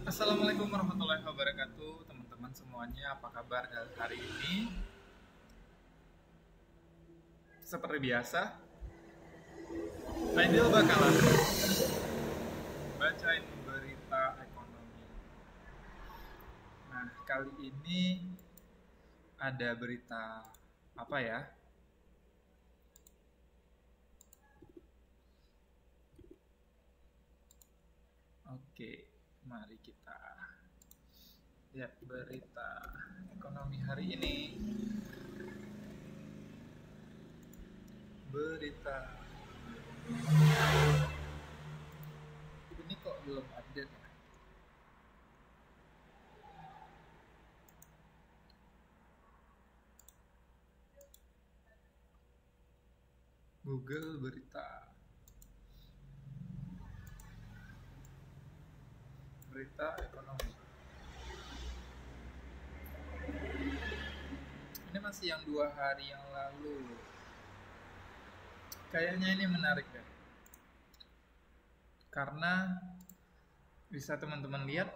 Assalamualaikum warahmatullahi wabarakatuh, teman-teman semuanya. Apa kabar hari ini? Seperti biasa, Aidil bakalan bacain berita ekonomi. Nah, kali ini ada berita apa ya? Oke, mari kita lihat berita ekonomi hari ini. Berita ini kok belum update ya? Google berita ekonomi. Ini masih yang 2 hari yang lalu. Kayaknya ini menarik deh, karena bisa teman-teman lihat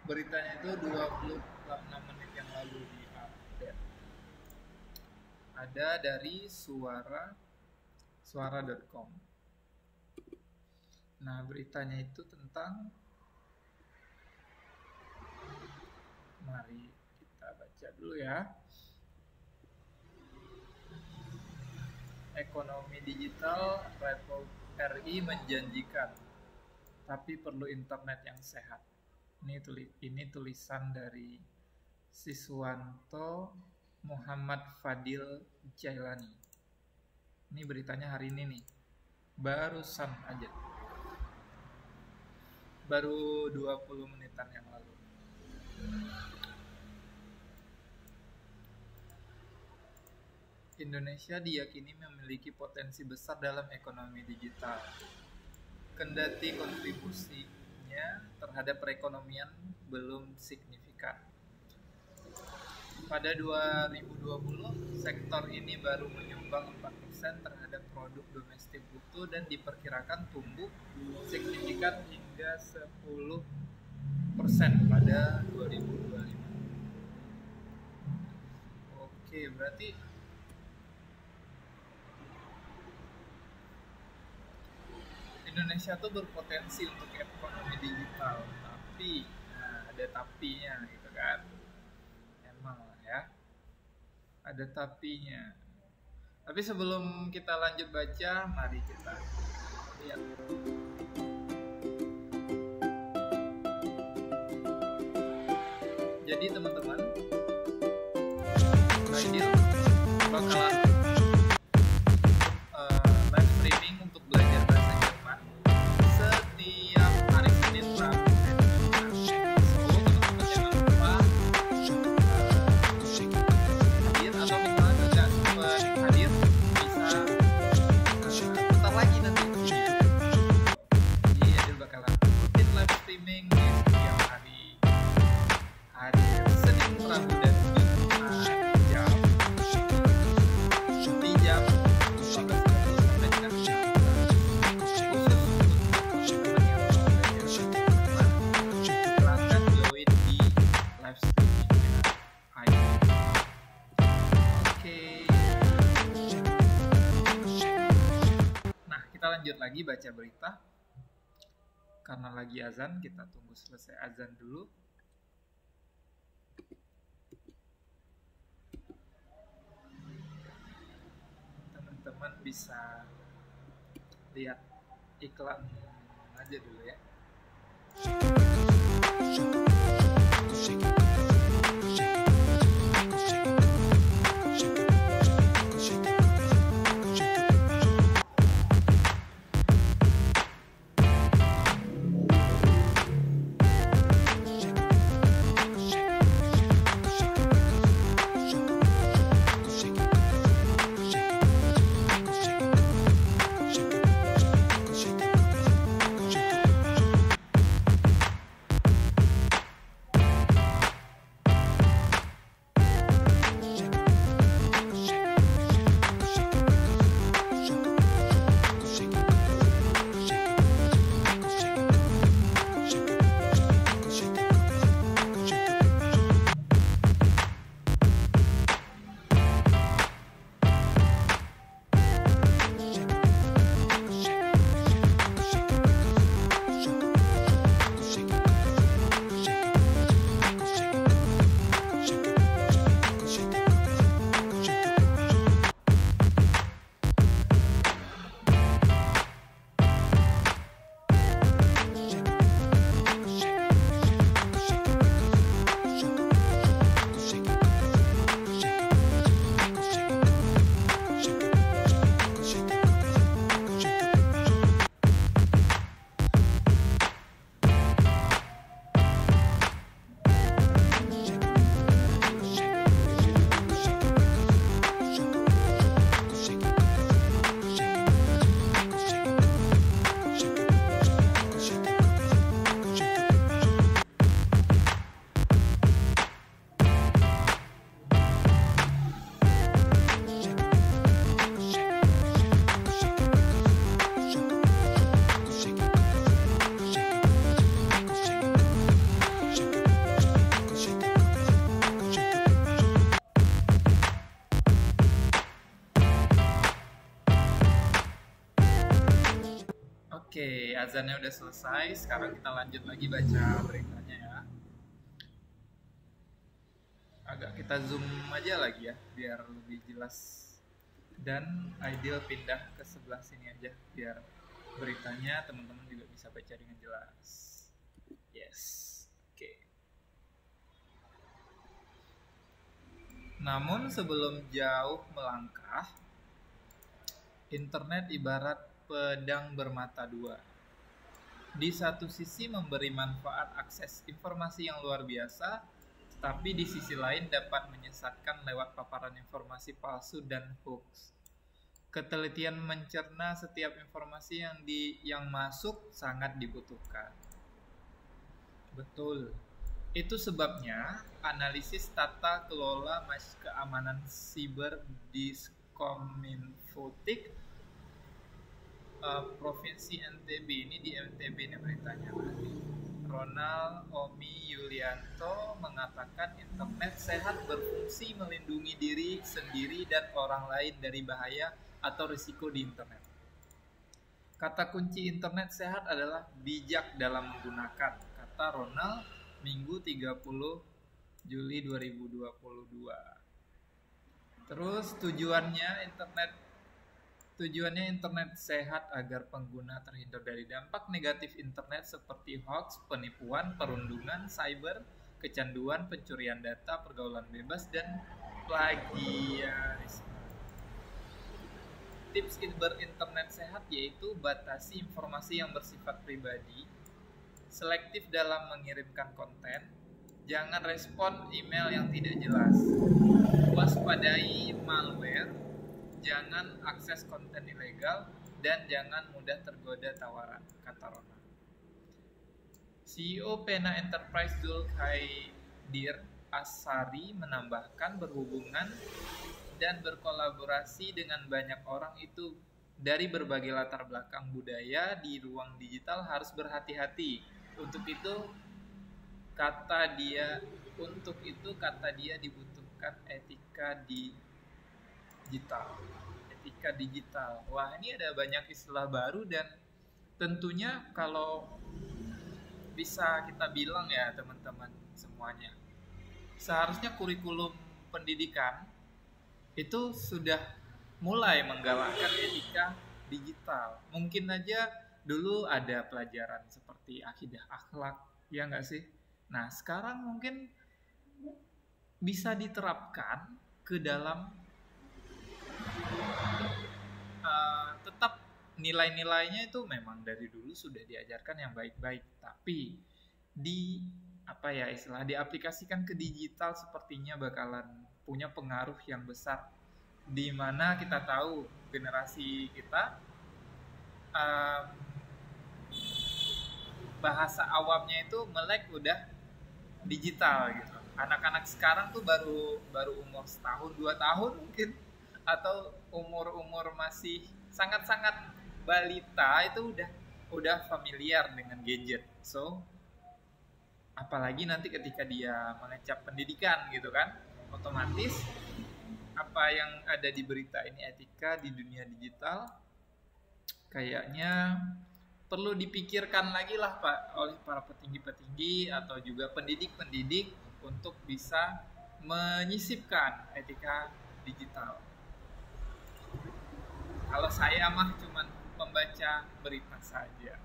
beritanya itu 26 menit yang lalu di update. Ada dari suara.com. Nah, beritanya itu tentang, mari kita baca dulu ya. Ekonomi digital RI menjanjikan, tapi perlu internet yang sehat. Ini tulisan dari Siswanto Muhammad Fadil Jailani. Ini beritanya hari ini nih, barusan aja, baru 20 menitan yang lalu. Indonesia diyakini memiliki potensi besar dalam ekonomi digital. Kendati kontribusinya terhadap perekonomian belum signifikan. Pada 2020, sektor ini baru menyumbang 4% terhadap produk domestik bruto dan diperkirakan tumbuh signifikan hingga 10% pada 2025. Oke, berarti Indonesia tuh berpotensi untuk ekonomi digital, tapi ada tapinya gitu kan. Emang ya, ada tapinya. Tapi sebelum kita lanjut baca, mari kita lihat. Jadi teman-teman, Aidil bakalan live streaming untuk belajar bahasa Jerman setiap hari Senin, Rabu, dan Jumat. So, teman-teman jangan lupa hadir, atau misalnya tidak sempat hadir, bisa putar lagi nanti videonya. Jadi Aidil bakalan rutin live streaming di setiap hari Senin, Rabu, dan Jumat di jam 15.30 sampai dengan jam silahkan join di live streamingnya Aidil. Oke. Nah, kita lanjut lagi baca berita. Karena lagi azan, kita tunggu selesai azan dulu. Teman-teman bisa lihat iklan aja dulu ya. azannya udah selesai. Sekarang kita lanjut lagi baca beritanya ya. Agak kita zoom aja lagi ya biar lebih jelas. Dan ideal pindah ke sebelah sini aja biar beritanya teman-teman juga bisa baca dengan jelas. Yes. Oke. Namun sebelum jauh melangkah, internet ibarat pedang bermata dua. Di satu sisi memberi manfaat akses informasi yang luar biasa, tetapi di sisi lain dapat menyesatkan lewat paparan informasi palsu dan hoax. Ketelitian mencerna setiap informasi yang masuk sangat dibutuhkan. Betul. Itu sebabnya analisis tata kelola keamanan siber di Kominfotik Provinsi NTB, ini di NTB ini beritanya berarti. Ronald Omi Yulianto mengatakan internet sehat berfungsi melindungi diri sendiri dan orang lain dari bahaya atau risiko di internet. Kata kunci internet sehat adalah bijak dalam menggunakan, kata Ronald Minggu 30 Juli 2022. Terus tujuannya internet sehat agar pengguna terhindar dari dampak negatif internet seperti hoax, penipuan, perundungan, cyber, kecanduan, pencurian data, pergaulan bebas, dan plagiarisme. Tips berinternet sehat yaitu batasi informasi yang bersifat pribadi, selektif dalam mengirimkan konten, jangan respon email yang tidak jelas, waspadai malware, jangan akses konten ilegal, dan jangan mudah tergoda tawaran, kata Ronald. CEO Pena Enterprise Zulkaidir Asari menambahkan berhubungan dan berkolaborasi dengan banyak orang itu dari berbagai latar belakang budaya di ruang digital harus berhati-hati. Untuk itu kata dia dibutuhkan etika digital. Wah, ini ada banyak istilah baru dan tentunya kalau bisa kita bilang ya teman-teman semuanya, seharusnya kurikulum pendidikan itu sudah mulai menggalakkan etika digital. Mungkin aja dulu ada pelajaran seperti akidah akhlak, ya nggak sih? Nah, sekarang mungkin bisa diterapkan ke dalam tetap nilai-nilainya itu memang dari dulu sudah diajarkan yang baik-baik, tapi diaplikasikan ke digital sepertinya bakalan punya pengaruh yang besar, di mana kita tahu generasi kita bahasa awamnya itu melek udah digital gitu. Anak-anak sekarang tuh baru umur setahun 2 tahun mungkin, atau umur masih sangat-sangat balita itu udah familiar dengan gadget. So apalagi nanti ketika dia mengecap pendidikan gitu kan, otomatis apa yang ada di berita ini etika di dunia digital kayaknya perlu dipikirkan lagi lah Pak oleh para petinggi-petinggi atau juga pendidik-pendidik untuk bisa menyisipkan etika digital. Kalau saya mah cuman membaca berita saja.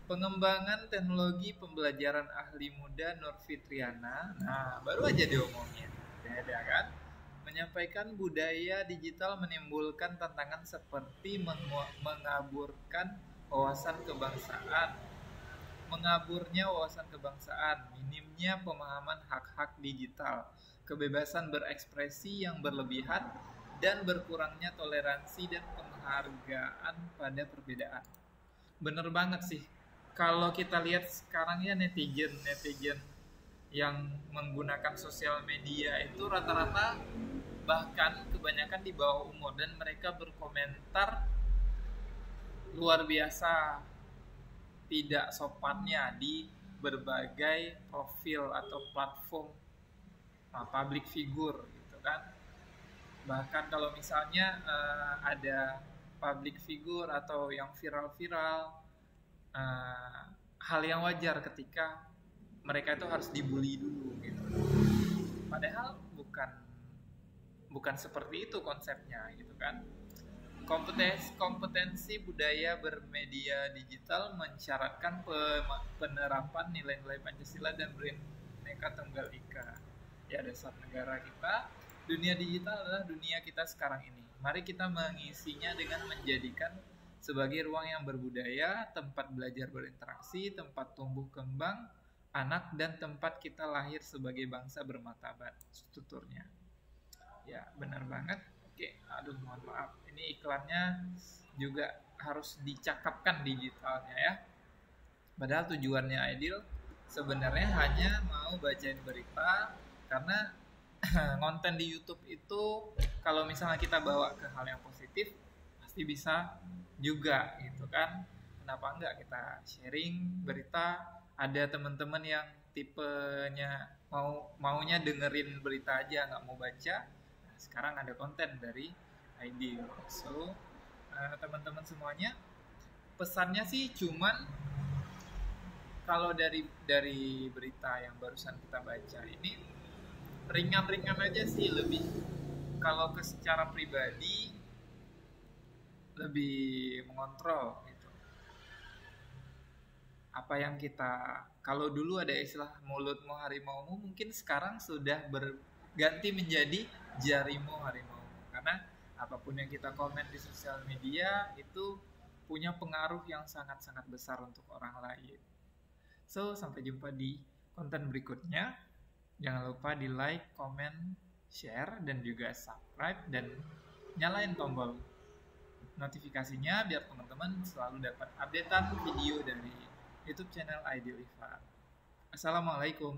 Pengembangan teknologi pembelajaran ahli muda Nur Fitriana, nah baru aja diomongin, beda kan? Menyampaikan budaya digital menimbulkan tantangan seperti mengaburnya wawasan kebangsaan, minimnya pemahaman hak-hak digital, kebebasan berekspresi yang berlebihan, dan berkurangnya toleransi dan penghargaan pada perbedaan. Bener banget sih. Kalau kita lihat sekarang ya netizen yang menggunakan sosial media itu rata-rata bahkan kebanyakan di bawah umur, dan mereka berkomentar luar biasa tidak sopannya di berbagai profil atau platform public figure gitu kan. Bahkan kalau misalnya ada public figure atau yang viral-viral, uh, hal yang wajar ketika mereka itu harus dibully dulu gitu. Padahal bukan seperti itu konsepnya gitu kan. Kompetensi budaya bermedia digital mensyaratkan penerapan nilai-nilai Pancasila dan Bhinneka Tunggal Ika. Ya, dasar negara kita. Dunia digital adalah dunia kita sekarang ini. Mari kita mengisinya dengan menjadikan sebagai ruang yang berbudaya, tempat belajar berinteraksi, tempat tumbuh kembang anak, dan tempat kita lahir sebagai bangsa bermartabat. Tuturnya. Ya, benar banget. Oke, aduh mohon maaf. Ini iklannya juga harus dicakapkan digitalnya ya. Padahal tujuannya Aidil sebenarnya hanya mau bacain berita, karena konten di YouTube itu kalau misalnya kita bawa ke hal yang positif pasti bisa juga gitu kan. Kenapa enggak kita sharing berita? Ada teman-teman yang tipenya maunya dengerin berita aja, nggak mau baca. Nah, sekarang ada konten dari Aidil. So teman-teman semuanya, pesannya sih cuman kalau dari berita yang barusan kita baca ini ringan-ringan aja sih, lebih kalau ke secara pribadi lebih mengontrol gitu. Apa yang kita, kalau dulu ada istilah mulutmu harimaumu, mungkin sekarang sudah berganti menjadi jarimu harimaumu, karena apapun yang kita komen di sosial media itu punya pengaruh yang sangat-sangat besar untuk orang lain. So, sampai jumpa di konten berikutnya. Jangan lupa di like, comment, share, dan juga subscribe, dan nyalain tombol notifikasinya biar teman-teman selalu dapat updatean video dari YouTube channel Aidil Ifar. Assalamualaikum.